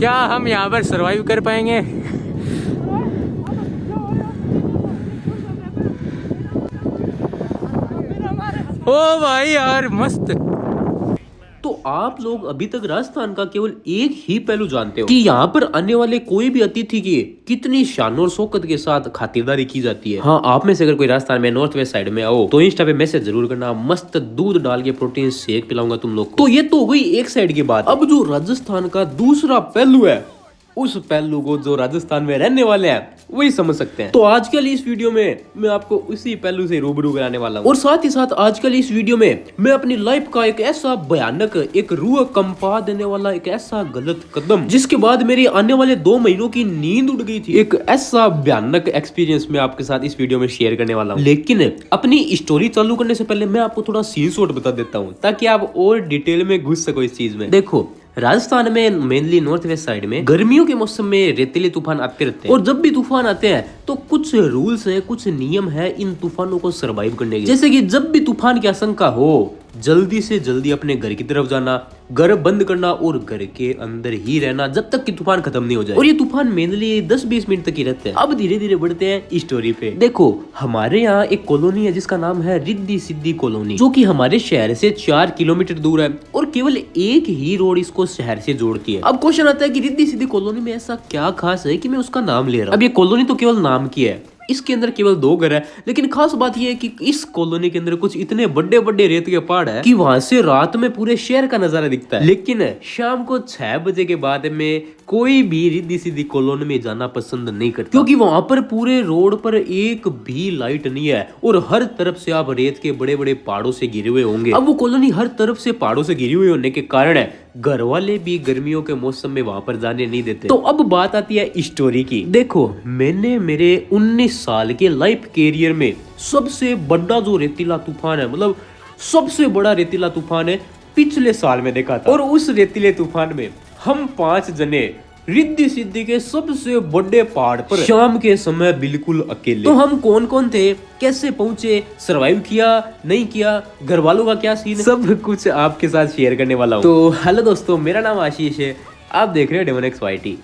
क्या हम यहाँ पर सरवाइव कर पाएंगे? ओ भाई यार मस्त। तो आप लोग अभी तक राजस्थान का केवल एक ही पहलू जानते हो कि यहाँ पर आने वाले कोई भी अतिथि की कितनी शान और शौकत के साथ खातिरदारी की जाती है। हाँ, आप में से अगर कोई राजस्थान में नॉर्थ वेस्ट साइड में आओ तो इंस्टा पे मैसेज जरूर करना, मस्त दूध डाल के प्रोटीन शेक पिलाऊंगा तुम लोग को। तो ये तो हो गई एक साइड की बात। अब जो राजस्थान का दूसरा पहलू है, उस पहलू को जो राजस्थान में रहने वाले हैं वही समझ सकते हैं। तो आजकल इस वीडियो में मैं आपको उसी पहलू से रूबरू कराने वाला हूँ। और साथ ही साथ आजकल इस वीडियो में मैं अपनी लाइफ का एक ऐसा भयानक, एक रूह कंपा देने वाला एक ऐसा गलत कदम, जिसके बाद मेरी आने वाले 2 महीनों की नींद उड़ गई थी, एक ऐसा भयानक एक्सपीरियंस मैं आपके साथ इस वीडियो में शेयर करने वाला हूँ। लेकिन अपनी स्टोरी चालू करने से पहले मैं आपको थोड़ा सीन शॉट बता देता हूँ ताकि आप और डिटेल में घुस सको इस चीज में। देखो, राजस्थान में मेनली नॉर्थ वेस्ट साइड में गर्मियों के मौसम में रेतीले तूफान आते रहते हैं। और जब भी तूफान आते हैं तो कुछ रूल्स है, कुछ नियम है इन तूफानों को सरवाइव करने के। जैसे कि जब भी तूफान की आशंका हो, जल्दी से जल्दी अपने घर की तरफ जाना, घर बंद करना और घर के अंदर ही रहना जब तक कि तूफान खत्म नहीं हो जाए। और ये तूफान मेनली 10-20 मिनट तक ही रहते हैं। अब धीरे धीरे बढ़ते हैं स्टोरी पे। देखो, हमारे यहाँ एक कॉलोनी है जिसका नाम है रिद्धि सिद्धि कॉलोनी, जो कि हमारे शहर से 4 किलोमीटर दूर है और केवल एक ही रोड इसको शहर से जोड़ती है। अब क्वेश्चन आता है कि रिद्धि सिद्धि कॉलोनी में ऐसा क्या खास है कि मैं उसका नाम ले रहा हूँ। अब ये कॉलोनी तो केवल नाम की है, इसके अंदर केवल 2 घर है, लेकिन खास बात यह है कि इस कॉलोनी के अंदर कुछ इतने बड़े बड़े रेत के पहाड़ है कि वहां से रात में पूरे शहर का नजारा दिखता है। लेकिन शाम को 6 बजे के बाद में कोई भी रिद्धि सिद्धि कॉलोनी में जाना पसंद नहीं करता, क्योंकि वहां पर पूरे रोड पर एक भी लाइट नहीं है और हर तरफ से आप रेत के बड़े बड़े पहाड़ों से घिरे हुए होंगे। अब वो कॉलोनी हर तरफ से पहाड़ों से घिरी हुई होने के कारण है घर वाले भी गर्मियों के मौसम में वहां पर जाने नहीं देते। तो अब बात आती है स्टोरी की। देखो, मैंने मेरे 19 साल के लाइफ कैरियर में सबसे बड़ा जो रेतीला तूफान है, मतलब सबसे बड़ा रेतीला तूफान है, पिछले साल में देखा था। और उस रेतीले तूफान में हम 5 जने रिद्धि सिद्धि के सबसे बड़े पहाड़ पर शाम के समय बिल्कुल अकेले। तो हम कौन कौन थे, कैसे पहुंचे, सरवाइव किया नहीं किया, घर वालों का क्या सीन, सब कुछ आपके साथ शेयर करने वाला हूँ। तो हेलो दोस्तों, मेरा नाम आशीष है, आप देख रहे हो डेमोन XYT।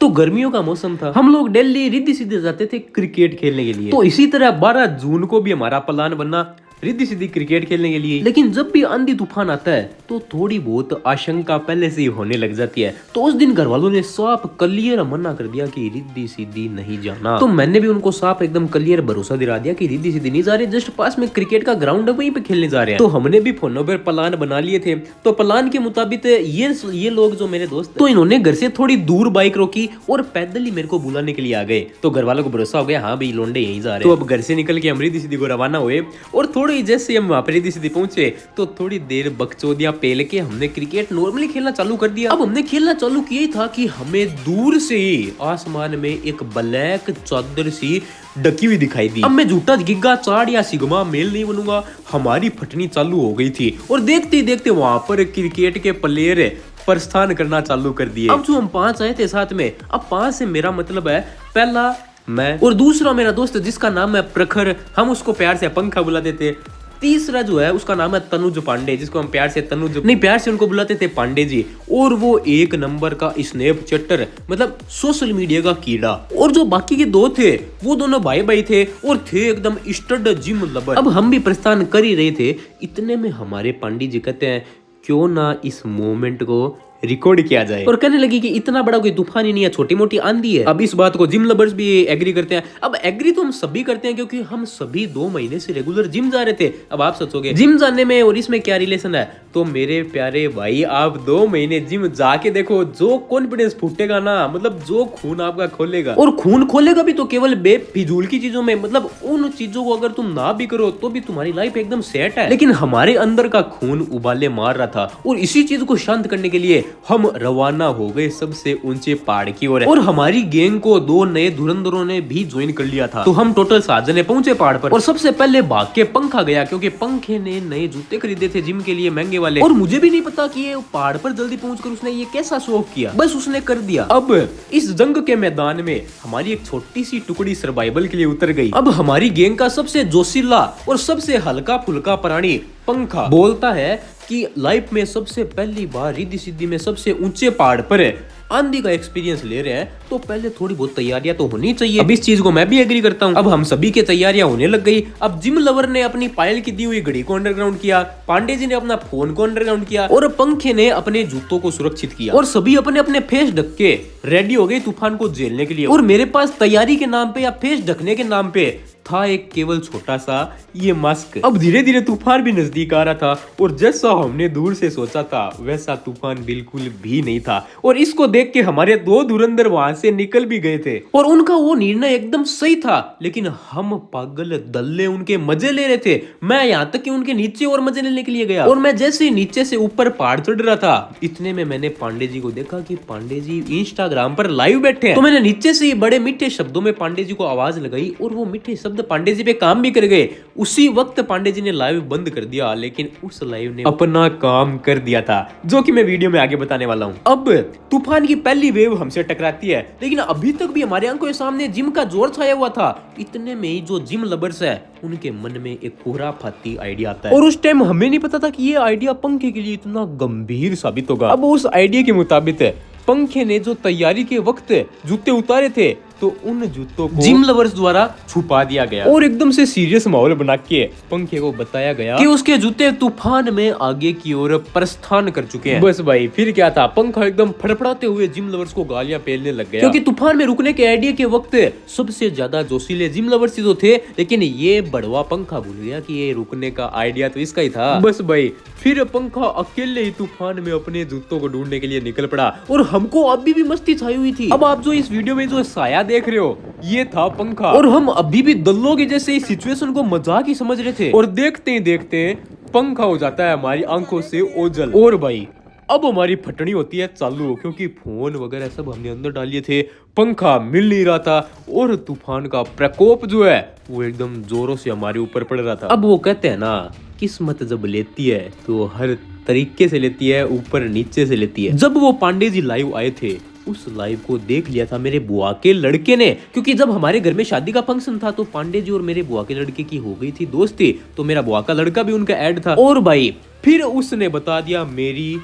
तो गर्मियों का मौसम था, हम लोग दिल्ली रिद्धि सिद्धि जाते थे क्रिकेट खेलने के लिए। तो इसी तरह 12 जून को भी हमारा प्लान बना रिद्धि सिद्धि क्रिकेट खेलने के लिए। लेकिन जब भी आंधी तूफान आता है तो थोड़ी बहुत आशंका पहले से ही होने लग जाती है। तो उस दिन घर वालों ने साफ क्लियर मना कर दिया कि रिद्धि सिद्धि नहीं जाना। तो मैंने भी उनको साफ एकदम क्लियर भरोसा दिला दिया कि रिद्धि सिद्धि नहीं जा रहे, जस्ट पास में क्रिकेट का ग्राउंड है, वहीं पे खेलने जा रहे हैं। तो हमने भी फोनों पर प्लान बना लिए थे। तो प्लान के मुताबिक ये लोग जो मेरे दोस्त, तो इन्होंने घर से थोड़ी दूर बाइक रोकी और पैदल ही मेरे को बुलाने के लिए आ गए। तो घर वालों को भरोसा हो गया, हाँ भाई लोंडे यहीं जा रहे हैं। तो अब घर से निकल के हम रिद्धि सिद्धि को रवाना हुए और थोड़ी जैसे हम वहां पर रिद्धि सिद्धि पहुंचे तो थोड़ी देर बकचोदियां पेल के हमने क्रिकेट नॉर्मली खेलना चालू कर दिया। अब हमने खेलना चालू किया ही था कि हमें दूर से ही आसमान में एक ब्लैक चादर सी ढकी हुई दिखाई दी। अब मैं झूठा गिग्गा चाड़ या सिग्मा मेल नहीं बनूंगा, हमारी फटनी चालू हो गई थी और देखते ही देखते वहां पर क्रिकेट के प्लेयर प्रस्थान करना चालू कर दिए। अब जो हम 5 आए थे साथ में, अब 5 से मेरा मतलब है पहला मैं और दूसरा मेरा दोस्त जिसका नाम है प्रखर, हम उसको प्यार से पंखा बुलाते थे। तीसरा जो है उसका नाम है तनुज पांडे, जिसको हम प्यार से तनुज नहीं, प्यार से उनको बुलाते थे पांडे जी। और वो 1 नंबर का स्नैप चैटर, मतलब सोशल मीडिया का कीड़ा। और जो बाकी के 2 थे वो दोनों भाई भाई थे और थे एकदम स्टड जिम लवर। अब हम भी प्रस्थान कर ही रहे थे, इतने में हमारे पांडे जी कहते हैं क्यों ना इस मोमेंट को रिकॉर्ड किया जाए। और कहने लगी कि इतना बड़ा कोई तूफान ही नहीं है, छोटी मोटी आंधी है। अब इस बात को जिम लवर्स भी एग्री करते हैं। अब एग्री तो हम सभी करते हैं क्योंकि हम सभी 2 महीने से रेगुलर जिम जा रहे थे। अब आप सोचोगे जिम जाने में और इसमें क्या रिलेशन है, तो मेरे प्यारे भाई आप 2 महीने जिम जाके देखो, जो कॉन्फिडेंस फूटेगा ना, मतलब जो खून आपका खोलेगा, और खून खोलेगा भी तो केवल बेफिजूल की चीजों में, मतलब उन चीजों को अगर तुम ना भी करो तो भी तुम्हारी लाइफ एकदम सेट है। लेकिन हमारे अंदर का खून उबाले मार रहा था और इसी चीज को शांत करने के लिए हम रवाना हो गए सबसे ऊंचे पहाड़ की ओर। और हमारी गैंग को 2 नए धुरंधरों ने भी ज्वाइन कर लिया था। तो हम टोटल 7 जने पहुंचे पहाड़ पर और सबसे पहले भाग के पंखा गया, क्योंकि पंखे ने नए जूते खरीदे थे जिम के लिए, महंगे वाले। और मुझे भी नहीं पता कि ये पहाड़ पर जल्दी पहुंचकर उसने ये कैसा शो ऑफ किया, बस उसने कर दिया। अब इस जंग के मैदान में हमारी एक छोटी सी टुकड़ी सर्वाइवल के लिए उतर गई। अब हमारी गैंग का सबसे जोशीला और सबसे हल्का फुल्का प्राणी पंखा बोलता है कि लाइफ में सबसे पहली बार रिद्धि सिद्धि में सबसे ऊंचे पहाड़ पर आंधी का एक्सपीरियंस ले रहे हैं, तो पहले थोड़ी बहुत तैयारियां तो होनी चाहिए। अब इस चीज को मैं भी एग्री करता हूँ। अब हम सभी की तैयारियां होने लग गई। अब जिम लवर ने अपनी पायल की दी हुई घड़ी को अंडरग्राउंड किया, पांडे जी ने अपना फोन को अंडरग्राउंड किया और पंखे ने अपने जूतों को सुरक्षित किया और सभी अपने अपने फेस ढक के रेडी हो गए तूफान को झेलने के लिए। और मेरे पास तैयारी के नाम पे या फेस ढकने के नाम पे था एक केवल छोटा सा ये मास्क। अब धीरे धीरे तूफान भी नजदीक आ रहा था और जैसा हमने दूर से सोचा था वैसा तूफान बिल्कुल भी नहीं था। और इसको देख के हमारे दो धुरंधर वहां से निकल भी गए थे और उनका वो निर्णय एकदम सही था, लेकिन हम पागल दल्ले उनके मजे ले रहे थे। मैं यहाँ तक कि उनके नीचे और मजे लेने के लिए गया और मैं जैसे नीचे से ऊपर पहाड़ चढ़ रहा था, इतने में मैंने पांडे जी को देखा कि पांडे जी इंस्टाग्राम पर लाइव बैठे हैं। तो मैंने नीचे से बड़े मीठे शब्दों में पांडे जी को आवाज लगाई और वो मीठे शब्द पांडे जी पे काम भी कर गए। उसी वक्त पांडे जी ने लाइव बंद कर दिया, लेकिन उस लाइव ने अपना काम कर दिया था, जो कि मैं वीडियो में आगे बताने वाला हूँ। अब तूफान की पहली वेव हमसे टकराती है, लेकिन अभी तक भी हमारे आंखों के सामने जिम का जोर छाया हुआ था। इतने में ही जो जिम लवर्स है उनके मन में एक खुराफाती आइडिया आता है और उस टाइम हमें नहीं पता था कि ये आइडिया पंखे के लिए इतना गंभीर साबित होगा। अब उस आइडिया के मुताबिक पंखे ने जो तैयारी के वक्त जूते उतारे थे तो उन जूतों को जिम लवर्स द्वारा छुपा दिया गया और एकदम से सीरियस माहौल बना के पंखे को बताया गया कि उसके जूते तूफान में आगे की ओर प्रस्थान कर चुके हैं। बस भाई फिर क्या था, पंखा एकदम फड़फड़ाते हुए जिम लवर्स को गालियां पेलने लग गया, क्योंकि तूफान में रुकने के आइडिया के वक्त सबसे ज्यादा जोशीले जिम लवर्स ही तो थे, लेकिन ये बड़वा पंखा भूल गया कि ये रुकने का आइडिया तो इसका ही था। बस भाई फिर पंखा अकेले ही तूफान में अपने जूतों को ढूंढने के लिए निकल पड़ा और हमको अभी भी मस्ती छाई हुई थी। अब आप जो इस वीडियो में जो साया देख रहे हो ये था पंखा और हम अभी भी दल्लों के जैसे इस सिचुएशन को मजाक ही समझ रहे थे और देखते ही देखते पंखा हो जाता है हमारी आंखों से ओझल। और भाई अब हमारी फटनी होती है चालू, क्योंकि फोन वगैरह सब हमने अंदर डाल लिए थे, पंखा मिल नहीं रहा था और तूफान का प्रकोप जो है वो एकदम जोरों से हमारे ऊपर पड़ रहा था। अब वो कहते हैं ना, किस्मत जब लेती है तो हर तरीके से लेती है, ऊपर नीचे से लेती है। जब वो पांडे जी लाइव आए थे उस लाइव को देख लिया था मेरे बुआ के लड़के ने, क्योंकि जब हमारे घर में शादी का फंक्शन था तो पांडे जी और मेरे बुआ के लड़के की हो गई थी दोस्ती, तो मेरा बुआ का लड़का भी उनका ऐड था। और भाई फिर उसने बता दिया मेरी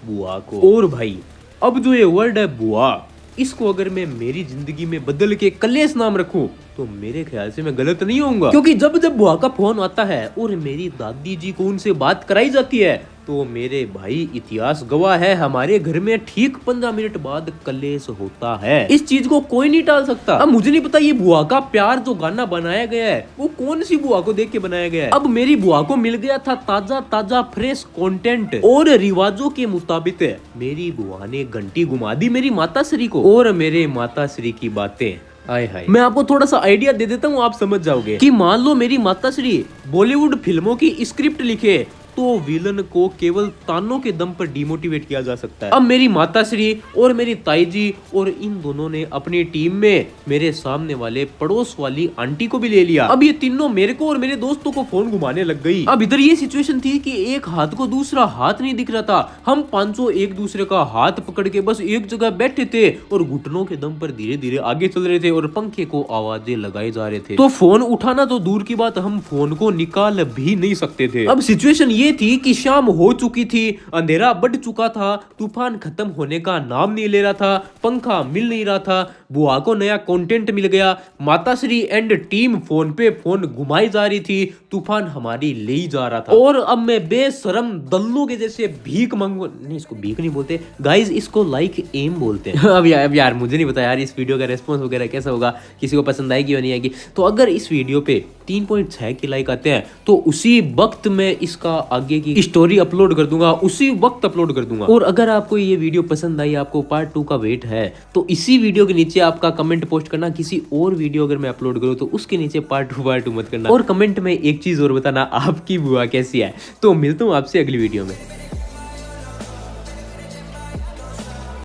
बुआ को। और भाई अब जो ये वर्ड है बुआ, इसको अगर मैं मेरी जिंदगी में बदल के कलेश नाम रखूं तो मेरे ख्याल से मैं गलत नहीं होऊंगा, क्योंकि जब जब बुआ का फोन आता है और मेरी दादी जी को उनसे बात कराई जाती है तो मेरे भाई इतिहास गवाह है, हमारे घर में ठीक 15 मिनट बाद कलेश होता है। इस चीज को कोई नहीं टाल सकता। अब मुझे नहीं पता ये बुआ का प्यार जो गाना बनाया गया है वो कौन सी बुआ को देख के बनाया गया है। अब मेरी बुआ को मिल गया था ताजा ताजा फ्रेश कंटेंट और रिवाजों के मुताबिक मेरी बुआ ने घंटी घुमा दी मेरी माता श्री को और मेरे माता श्री की बातें। हाय हाय, मैं आपको थोड़ा सा आइडिया दे देता हूँ, आप समझ जाओगे कि मान लो मेरी माता श्री बॉलीवुड फिल्मों की स्क्रिप्ट लिखे तो विलन को केवल तानों के दम पर डिमोटिवेट किया जा सकता है। अब मेरी माता श्री और मेरी ताई जी और इन दोनों ने अपनी टीम में मेरे सामने वाले पड़ोस वाली आंटी को भी ले लिया। अब ये तीनों मेरे को और मेरे दोस्तों को फोन घुमाने लग गई। अब इधर ये सिचुएशन थी कि एक हाथ को दूसरा हाथ नहीं दिख रहा था, हम 500 एक दूसरे का हाथ पकड़ के बस एक जगह बैठे थे और घुटनों के दम पर धीरे धीरे आगे चल रहे थे और पंखे को आवाजें लगाए जा रहे थे। तो फोन उठाना तो दूर की बात, हम फोन को निकाल भी नहीं सकते थे। अब सिचुएशन ये थी कि शाम हो चुकी थी, अंधेरा बढ़ चुका था, तूफान खत्म होने का नाम नहीं ले रहा था, पंखा मिल नहीं रहा था, बुआ को नया कंटेंट मिल गया, माताश्री एंड टीम फोन पे फोन घुमाई जा रही थी, तूफान हमारी ले ही जा रहा था। और अब मैं बेशरम दल्लों के जैसे भीख मांगू, नहीं इसको भीख नहीं बोलते गाइज, इसको लाइक एम बोलते हैं। अब यार मुझे नहीं पता यार इस वीडियो का रेस्पॉन्स वगैरह कैसा होगा, किसी को पसंद आएगी या नहीं आएगी। तो अगर इस वीडियो पे 3.6 के लाइक आते हैं तो उसी वक्त मैं इसका आगे की स्टोरी अपलोड कर दूंगा, उसी वक्त अपलोड कर दूंगा। और अगर आपको ये वीडियो पसंद आई, आपको पार्ट 2 का वेट है, तो इसी वीडियो के नीचे आपका कमेंट पोस्ट करना। किसी और वीडियो अगर मैं अपलोड करूँ तो उसके नीचे पार्ट 2 मत करना। और कमेंट में एक चीज और बताना, आपकी बुआ कैसी है। तो मिलता हूँ आपसे अगली वीडियो में।